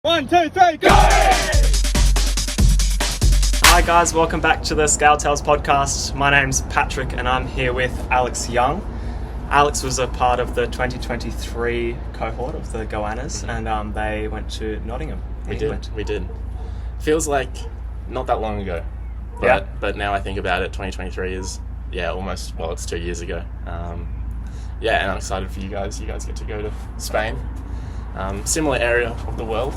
1, 2, 3, go! Hi guys, welcome back to the Scale Tales podcast. My name's Patrick and I'm here with Alex Young. Alex was a part of the 2023 cohort of the Goannas and they went to Nottingham. We did. Feels like not that long ago. But now I think about it, 2023 is, almost, it's 2 years ago. And I'm excited for you guys. You guys get to go to Spain. Similar area of the world.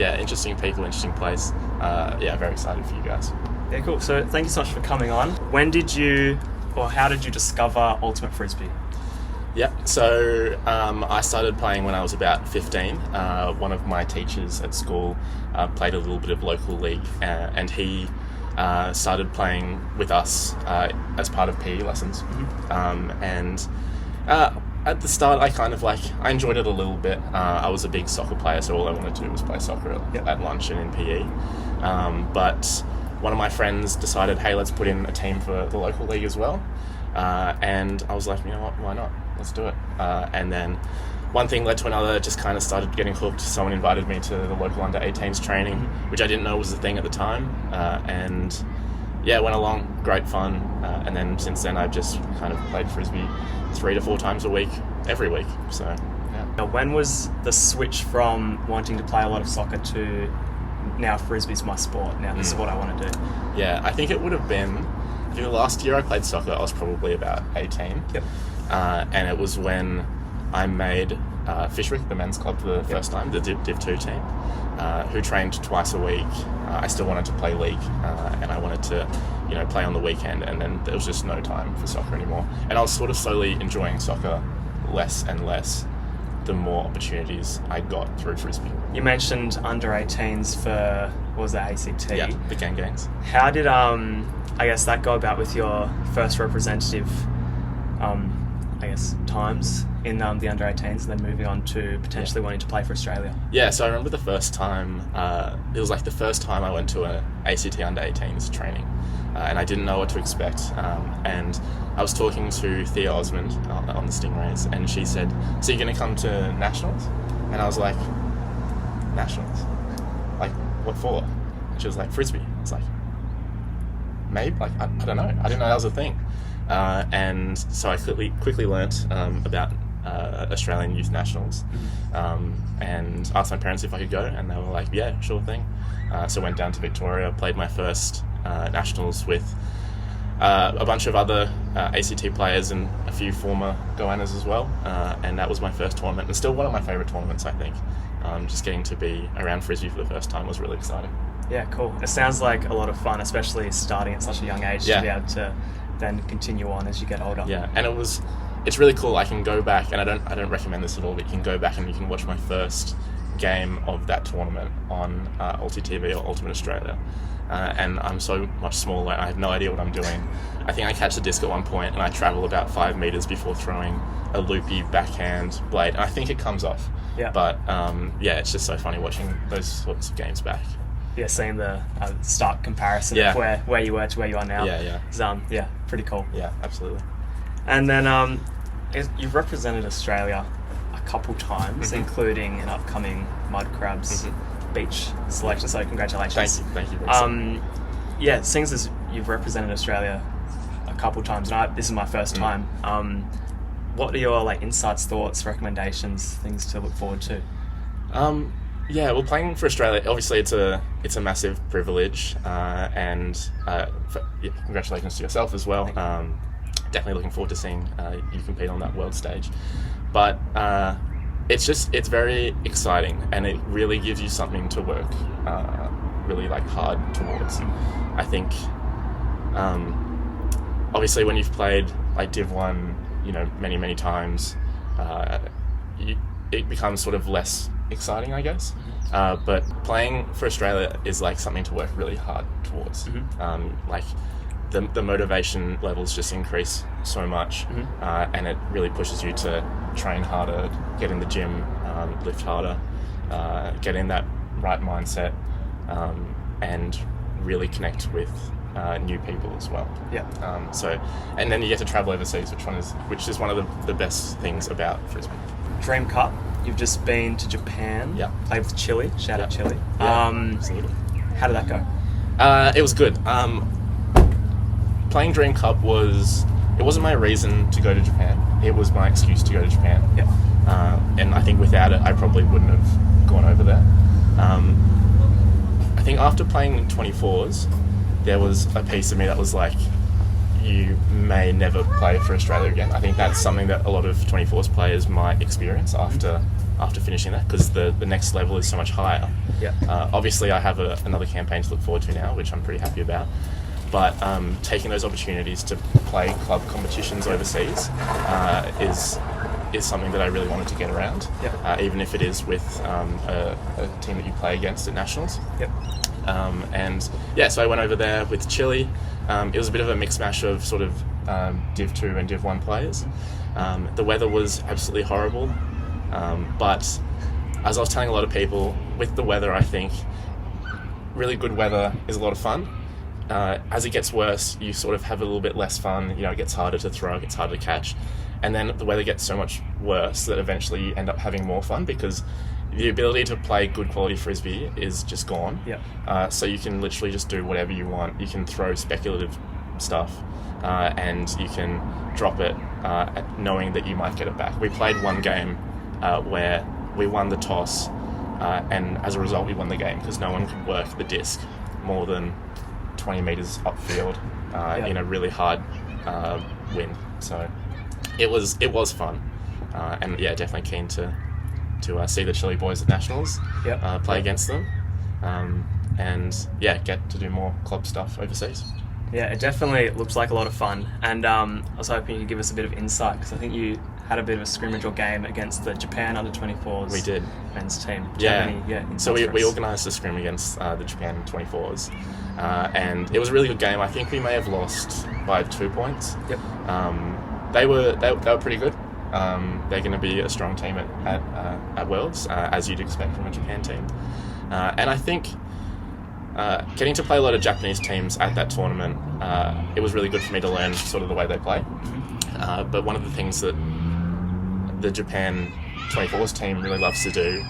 Interesting people, interesting place. Very excited for you guys. Yeah, cool. So thank you so much for coming on. How did you discover Ultimate Frisbee? So I started playing when I was about 15. One of my teachers at school played a little bit of local league, and he started playing with us as part of PE lessons. At the start, I enjoyed it a little bit. I was a big soccer player, so all I wanted to do was play soccer at lunch and in PE. But one of my friends decided, hey, let's put in a team for the local league as well. And I was like, you know what, why not? Let's do it. And then one thing led to another, just kind of started getting hooked. Someone invited me to the local under-18s training, which I didn't know was a thing at the time. Went along, great fun. And then since then, I've just kind of played Frisbee 3 to 4 times a week, every week. So, yeah. When was the switch from wanting to play a lot of soccer to now Frisbee's my sport, now this is what I want to do? Yeah, I think it would have been, the last year I played soccer, I was probably about 18. And it was when I made Fishwick, the men's club, for the first time, the Div 2 team, who trained twice a week. I still wanted to play league, and I wanted to, play on the weekend, and then there was just no time for soccer anymore. And I was sort of slowly enjoying soccer less and less the more opportunities I got through Frisbee. You mentioned under-18s for, what was that, ACT? Yeah, the Gangs. How did, that go about with your first representative, times in the under-18s and then moving on to potentially wanting to play for Australia? Yeah, so I remember the first time, it was like the first time I went to an ACT under-18s training, and I didn't know what to expect. And I was talking to Thea Osmond on the Stingrays, and she said, so you're going to come to Nationals? And I was like, Nationals? Like, what for? And she was like, Frisbee. I was like, maybe? Like, I don't know. I didn't know that was a thing. And so I quickly learnt about Australian Youth Nationals, and asked my parents if I could go, and they were like, yeah, sure thing. So I went down to Victoria, played my first Nationals with a bunch of other ACT players and a few former Goannas as well, and that was my first tournament, and still one of my favourite tournaments, I think. Just getting to be around Frisbee for the first time was really exciting. Yeah, cool. It sounds like a lot of fun, especially starting at such a young age to be able to then continue on as you get older. Yeah, and it's really cool. I can go back, and I don't recommend this at all, but you can go back and you can watch my first game of that tournament on Ulti TV or Ultimate Australia. And I'm so much smaller, I have no idea what I'm doing. I think I catch the disc at one point and I travel about 5 meters before throwing a loopy backhand blade, and I think it comes off. Yeah. But it's just so funny watching those sorts of games back. Yeah, seeing the stark comparison of where you were to where you are now. Yeah. Pretty cool. Yeah, absolutely. And then you've represented Australia a couple times, including an upcoming Mud Crabs beach selection. So congratulations. Thank you. Seeing as you've represented Australia a couple times, and this is my first time. What are your insights, thoughts, recommendations, things to look forward to? Playing for Australia, obviously it's a massive privilege, and congratulations to yourself as well. Definitely looking forward to seeing you compete on that world stage. But it's very exciting, and it really gives you something to work really hard towards. I think obviously when you've played Div 1 many times, it becomes sort of less exciting, I guess. But playing for Australia is something to work really hard towards. The motivation levels just increase so much, and it really pushes you to train harder, get in the gym, lift harder, get in that right mindset, and really connect with new people as well. And then you get to travel overseas, which is one of the best things about Frisbee. Dream Cup, you've just been to Japan. Yeah. Played with Chile. Shout out Chile. Yeah, absolutely. How did that go? It was good. Playing Dream Cup it wasn't my reason to go to Japan. It was my excuse to go to Japan. Yeah. And I think without it, I probably wouldn't have gone over there. I think after playing 24s, there was a piece of me that was like, you may never play for Australia again. I think that's something that a lot of 24s players might experience after finishing that, because the next level is so much higher. Yeah. Obviously, I have another campaign to look forward to now, which I'm pretty happy about. But taking those opportunities to play club competitions overseas is something that I really wanted to get around, even if it is with a team that you play against at nationals. Yep. So I went over there with Chile. It was a bit of a mix mash of sort of Div 2 and Div 1 players. The weather was absolutely horrible, but as I was telling a lot of people, with the weather, I think really good weather is a lot of fun. As it gets worse, you sort of have a little bit less fun. You know, it gets harder to throw, it gets harder to catch. And then the weather gets so much worse that eventually you end up having more fun, because the ability to play good quality Frisbee is just gone. Yeah. So you can literally just do whatever you want. You can throw speculative stuff and you can drop it knowing that you might get it back. We played one game where we won the toss and as a result we won the game because no one could work the disc more than 20 metres upfield in a really hard wind. So it was fun, and definitely keen to see the Chile boys at nationals, play against them, and get to do more club stuff overseas. Yeah, it definitely looks like a lot of fun, and I was hoping you could give us a bit of insight, because I think you had a bit of a scrimmage or game against the Japan under-24s. We did. Men's team. So we organised a scrim against the Japan 24s, and it was a really good game. I think we may have lost by 2 points. Yep. They were pretty good. They're going to be a strong team at Worlds, as you'd expect from a Japan team. And I think getting to play a lot of Japanese teams at that tournament, it was really good for me to learn sort of the way they play. But one of the things that the Japan 24s team really loves to do,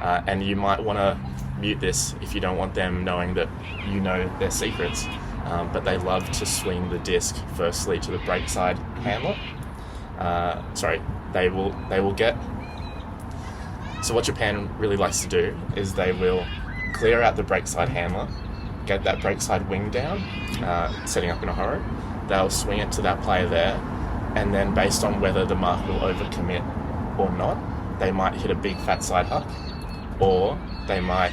and you might want to mute this if you don't want them knowing that you know their secrets, but they love to swing the disc firstly to the break side handler. They will get. So what Japan really likes to do is they will clear out the break side handler, get that break side wing down, setting up in a hurry. They'll swing it to that player there, and then based on whether the mark will overcommit or not, they might hit a big fat side huck, or they might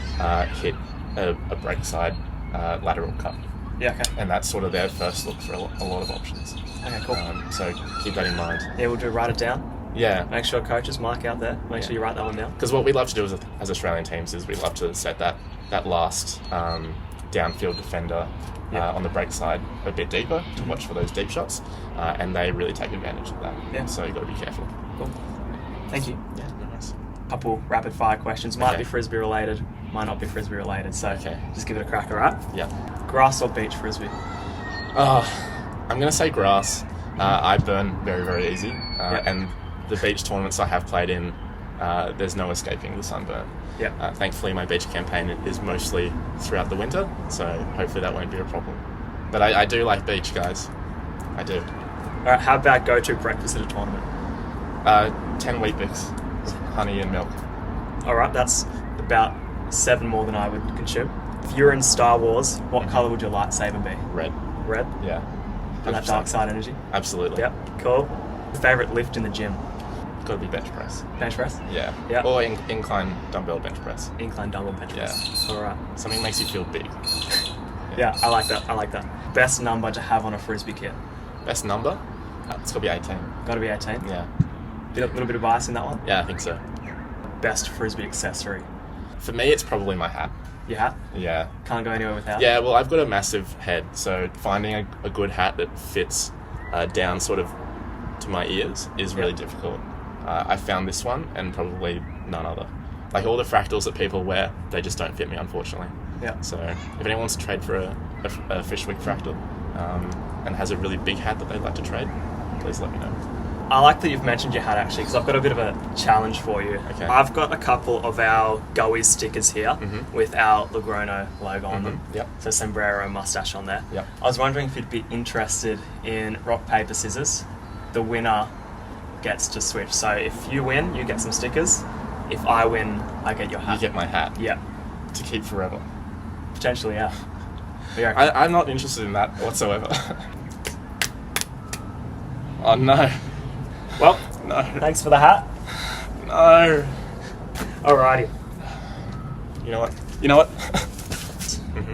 hit a break side lateral cut. Yeah, okay. And that's sort of their first look for a lot of options. Okay, cool. So keep that in mind. Yeah, we'll write it down. Yeah. Make sure coaches mark out there. Make sure you write that one down. Because what we love to do as Australian teams is we love to set that last downfield defender on the break side a bit deeper to watch for those deep shots, and they really take advantage of that. Yeah. So you've got to be careful. Cool. Thank you. Yeah, nice. Couple rapid fire questions. Might be Frisbee related, might not be Frisbee related. So just give it a crack, alright? Yeah. Grass or beach Frisbee? I'm going to say grass. I burn very, very easy. And the beach tournaments I have played in, there's no escaping the sunburn. Yeah. Thankfully, my beach campaign is mostly throughout the winter, so hopefully that won't be a problem. But I do like beach, guys. I do. Alright, how about go-to breakfast at a tournament? 10 wheat bix, honey and milk. Alright, that's about 7 more than I would consume. If you're in Star Wars, what colour would your lightsaber be? Red. Red? Yeah. 100%. And that dark side energy? Absolutely. Yep, cool. Favourite lift in the gym? Got to be bench press. Bench press? Yeah. Yep. Or incline dumbbell bench press. Incline dumbbell bench press. Alright. Something makes you feel big. Yeah, I like that. Best number to have on a Frisbee kit? Best number? It's got to be 18. Got to be 18? Yeah. A little bit of bias in that one? Yeah, I think so. Best Frisbee accessory? For me, it's probably my hat. Your hat? Yeah. Can't go anywhere without? Yeah, well, I've got a massive head, so finding a good hat that fits down sort of to my ears is really difficult. I found this one and probably none other. Like all the fractals that people wear, they just don't fit me, unfortunately. Yeah. So if anyone wants to trade for a Fishwick fractal and has a really big hat that they'd like to trade, please let me know. I like that you've mentioned your hat actually, because I've got a bit of a challenge for you. Okay. I've got a couple of our Goannas stickers here with our Goanna logo on them. Yep. So sombrero, mustache on there. Yep. I was wondering if you'd be interested in rock, paper, scissors. The winner gets to switch. So if you win, you get some stickers. If I win, I get your hat. You get my hat. Yeah. To keep forever. Potentially, yeah. Yeah. I'm not interested in that whatsoever. Oh no. Well, No. thanks for the hat. No. Alrighty. You know what?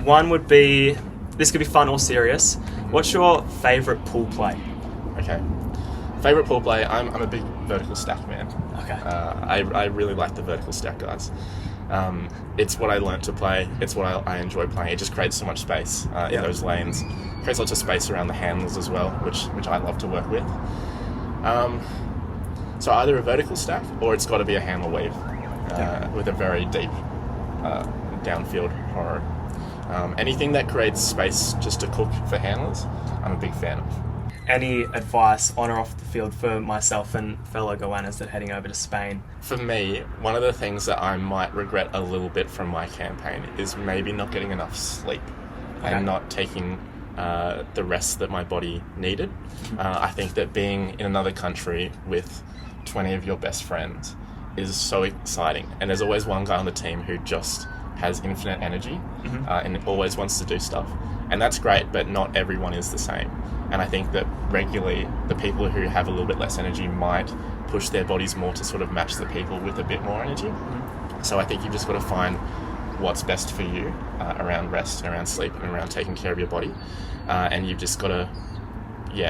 One would be, this could be fun or serious. What's your favourite pool play? Okay. Favorite pool play? I'm a big vertical stack man. Okay. I really like the vertical stack guys. It's what I learnt to play. It's what I enjoy playing. It just creates so much space in those lanes. Creates lots of space around the handles as well, which I love to work with. So either a vertical stack or it's got to be a handle weave with a very deep downfield horror. Anything that creates space just to cook for handlers, I'm a big fan of. Any advice on or off the field for myself and fellow Goannas that are heading over to Spain? For me, one of the things that I might regret a little bit from my campaign is maybe not getting enough sleep and not taking the rest that my body needed. I think that being in another country with 20 of your best friends is so exciting, and there's always one guy on the team who just has infinite energy and always wants to do stuff, and that's great, but not everyone is the same. And I think that regularly the people who have a little bit less energy might push their bodies more to sort of match the people with a bit more energy. So I think you've just got to find what's best for you around rest, around sleep, and around taking care of your body. And you've just got to,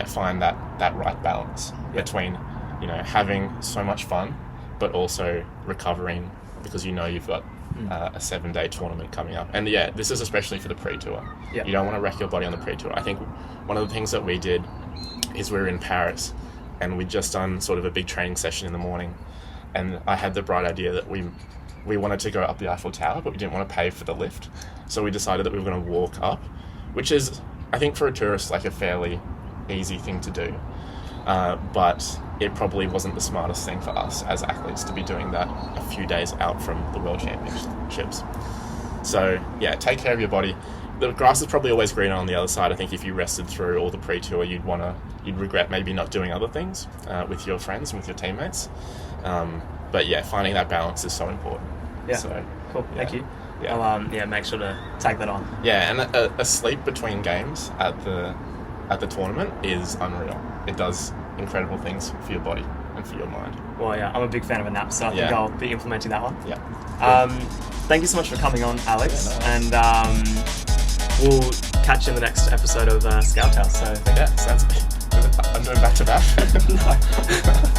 find that right balance between, having so much fun, but also recovering because you've got a 7-day tournament coming up. And this is especially for the pre-tour. You don't want to wreck your body on the pre-tour. I think one of the things that we did is we were in Paris and we'd just done sort of a big training session in the morning, and I had the bright idea that we wanted to go up the Eiffel Tower, but we didn't want to pay for the lift. So we decided that we were going to walk up, which is, I think, for a tourist, like a fairly easy thing to do. But it probably wasn't the smartest thing for us as athletes to be doing that a few days out from the World Championships. So take care of your body. The grass is probably always greener on the other side. I think if you rested through all the pre-tour, you'd regret maybe not doing other things with your friends and with your teammates. But finding that balance is so important. So, cool. Thank you. I'll make sure to tag that on. And a sleep between games at the tournament is unreal. It does incredible things for your body and for your mind. Well, I'm a big fan of a nap, so I think I'll be implementing that one. Thank you so much for coming on, Alex, and we'll catch you in the next episode of Scout House. So sounds good. I'm doing back to back. No.